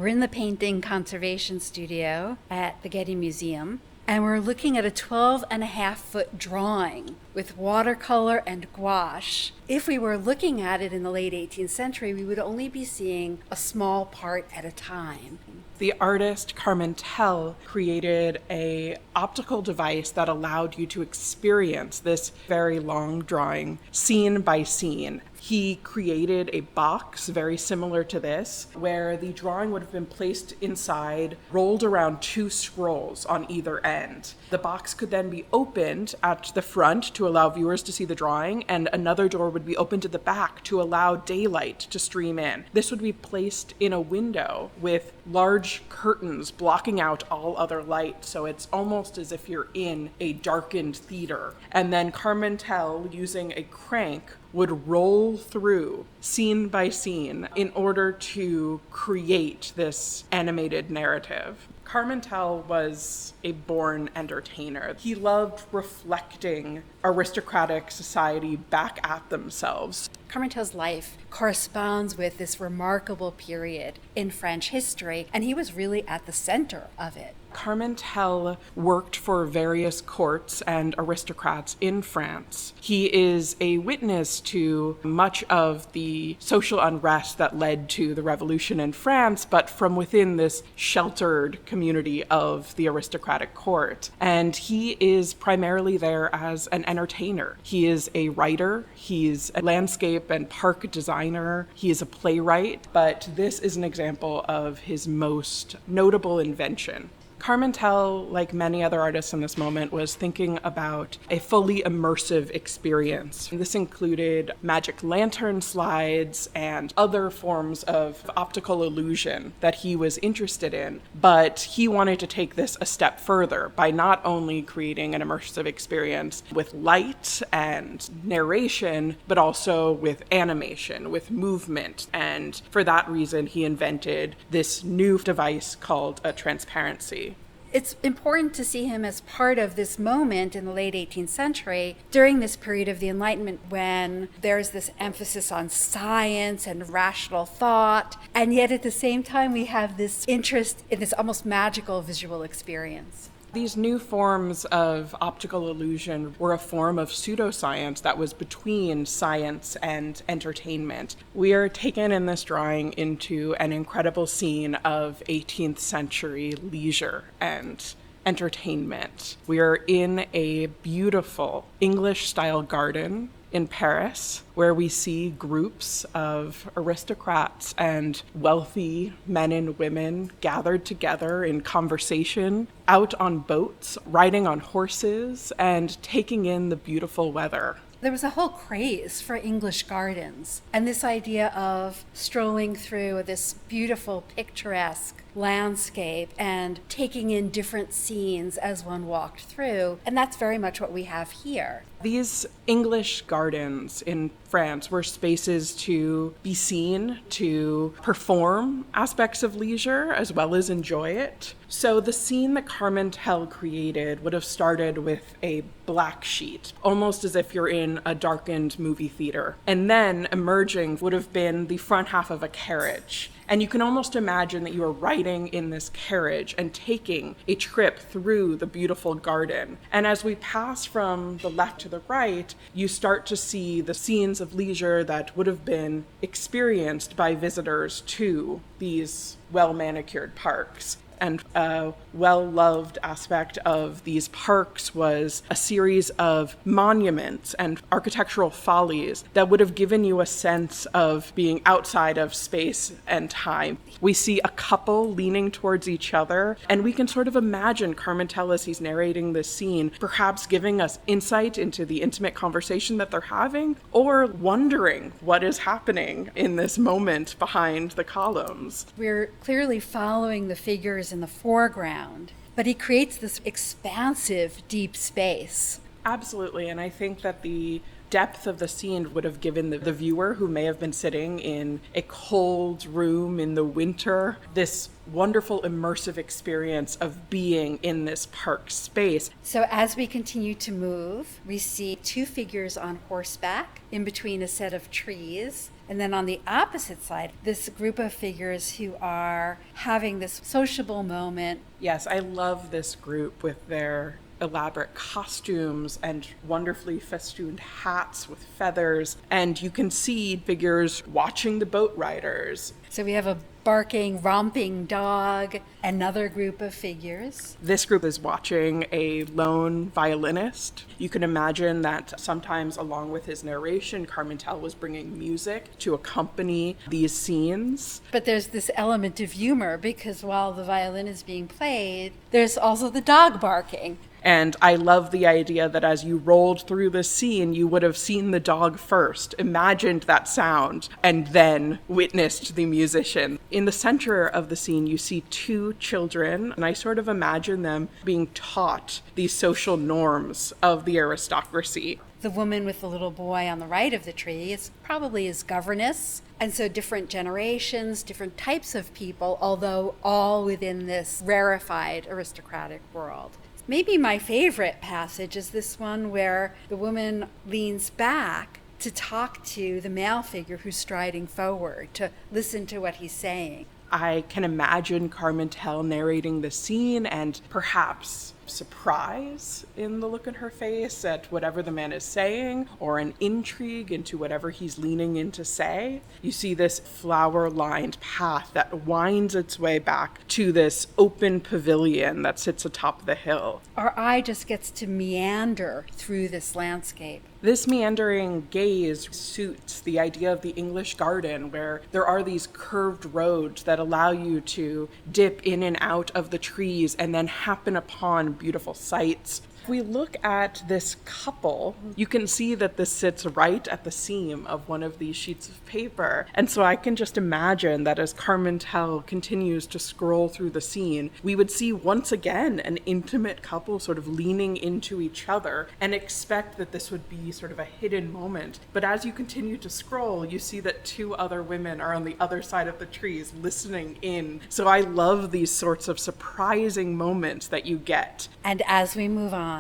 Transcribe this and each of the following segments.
We're in the painting conservation studio at the Getty Museum, and we're looking at a 12.5-foot drawing with watercolor and gouache. If we were looking at it in the late 18th century, we would only be seeing a small part at a time. The artist Carmen Tell created an optical device that allowed you to experience this very long drawing scene by scene. He created a box very similar to this, where the drawing would have been placed inside, rolled around 2 scrolls on either end. The box could then be opened at the front to allow viewers to see the drawing, and another door would be opened at the back to allow daylight to stream in. This would be placed in a window with large curtains blocking out all other light, so it's almost as if you're in a darkened theater. And then Carmen Tell, using a crank, would roll through scene by scene in order to create this animated narrative. Carmen Tell was a born entertainer. He loved reflecting aristocratic society back at themselves. Carmen Tell's life corresponds with this remarkable period in French history, and he was really at the center of it. Carmen Tell worked for various courts and aristocrats in France. He is a witness to much of the social unrest that led to the revolution in France, but from within this sheltered community of the aristocratic court. And he is primarily there as an entertainer. He is a writer, he's a landscape and park designer, he is a playwright, but this is an example of his most notable invention. Carmen Tell, like many other artists in this moment, was thinking about a fully immersive experience. This included magic lantern slides and other forms of optical illusion that he was interested in, but he wanted to take this a step further by not only creating an immersive experience with light and narration, but also with animation, with movement. And for that reason, he invented this new device called a transparency. It's important to see him as part of this moment in the late 18th century, during this period of the Enlightenment when there's this emphasis on science and rational thought, and yet at the same time we have this interest in this almost magical visual experience. These new forms of optical illusion were a form of pseudoscience that was between science and entertainment. We are taken in this drawing into an incredible scene of 18th century leisure and entertainment. We are in a beautiful English-style garden in Paris, where we see groups of aristocrats and wealthy men and women gathered together in conversation, out on boats, riding on horses, and taking in the beautiful weather. There was a whole craze for English gardens, and this idea of strolling through this beautiful, picturesque landscape and taking in different scenes as one walked through, and that's very much what we have here. These English gardens in France were spaces to be seen, to perform aspects of leisure as well as enjoy it. So the scene that Carmen Tell created would have started with a black sheet, almost as if you're in a darkened movie theater. And then emerging would have been the front half of a carriage. And you can almost imagine that you are riding in this carriage and taking a trip through the beautiful garden. And as we pass from the left to the right, you start to see the scenes of leisure that would have been experienced by visitors to these well-manicured parks. And a well-loved aspect of these parks was a series of monuments and architectural follies that would have given you a sense of being outside of space and time. We see a couple leaning towards each other, and we can sort of imagine Carmen Tell, as he's narrating this scene, perhaps giving us insight into the intimate conversation that they're having, or wondering what is happening in this moment behind the columns. We're clearly following the figures in the foreground, but he creates this expansive, deep space. Absolutely, and I think that the depth of the scene would have given the viewer, who may have been sitting in a cold room in the winter, this wonderful immersive experience of being in this park space. So as we continue to move, we see two figures on horseback in between a set of trees. And then on the opposite side, this group of figures who are having this sociable moment. Yes, I love this group with their elaborate costumes and wonderfully festooned hats with feathers. And you can see figures watching the boat riders. So we have a barking, romping dog, another group of figures. This group is watching a lone violinist. You can imagine that sometimes along with his narration, Carmintel was bringing music to accompany these scenes. But there's this element of humor because while the violin is being played, there's also the dog barking. And I love the idea that as you rolled through the scene, you would have seen the dog first, imagined that sound, and then witnessed the musician. In the center of the scene, you see two children, and I sort of imagine them being taught these social norms of the aristocracy. The woman with the little boy on the right of the tree is probably his governess. And so different generations, different types of people, although all within this rarefied aristocratic world. Maybe my favorite passage is this one where the woman leans back to talk to the male figure who's striding forward, to listen to what he's saying. I can imagine Carmintel narrating the scene and perhaps surprise in the look in her face at whatever the man is saying, or an intrigue into whatever he's leaning in to say. You see this flower-lined path that winds its way back to this open pavilion that sits atop the hill. Our eye just gets to meander through this landscape. This meandering gaze suits the idea of the English garden, where there are these curved roads that allow you to dip in and out of the trees and then happen upon beautiful sights. If we look at this couple, you can see that this sits right at the seam of one of these sheets of paper. And so I can just imagine that as Carmintel continues to scroll through the scene, we would see once again an intimate couple sort of leaning into each other and expect that this would be sort of a hidden moment. But as you continue to scroll, you see that two other women are on the other side of the trees listening in. So I love these sorts of surprising moments that you get. And as we move on,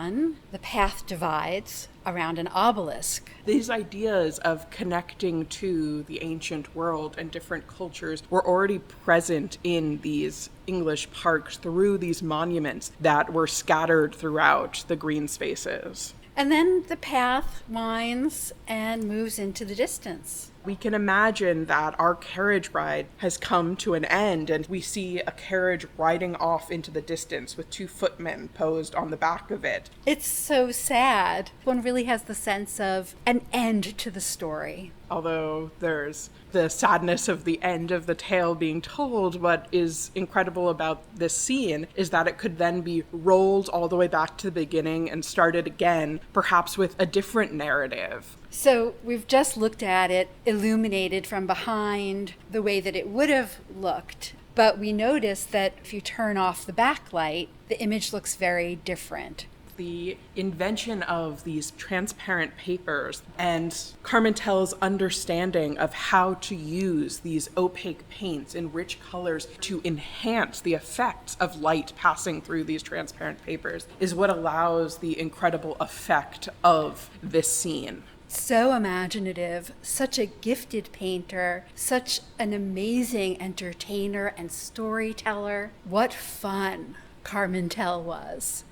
the path divides around an obelisk. These ideas of connecting to the ancient world and different cultures were already present in these English parks through these monuments that were scattered throughout the green spaces. And then the path winds and moves into the distance. We can imagine that our carriage ride has come to an end, and we see a carriage riding off into the distance with two footmen posed on the back of it. It's so sad. One really has the sense of an end to the story. Although there's the sadness of the end of the tale being told, what is incredible about this scene is that it could then be rolled all the way back to the beginning and started again, perhaps with a different narrative. So we've just looked at it illuminated from behind the way that it would have looked. But we notice that if you turn off the backlight, the image looks very different. The invention of these transparent papers and Carmintel's understanding of how to use these opaque paints in rich colors to enhance the effects of light passing through these transparent papers is what allows the incredible effect of this scene. So imaginative, such a gifted painter, such an amazing entertainer and storyteller. What fun Carmintel was.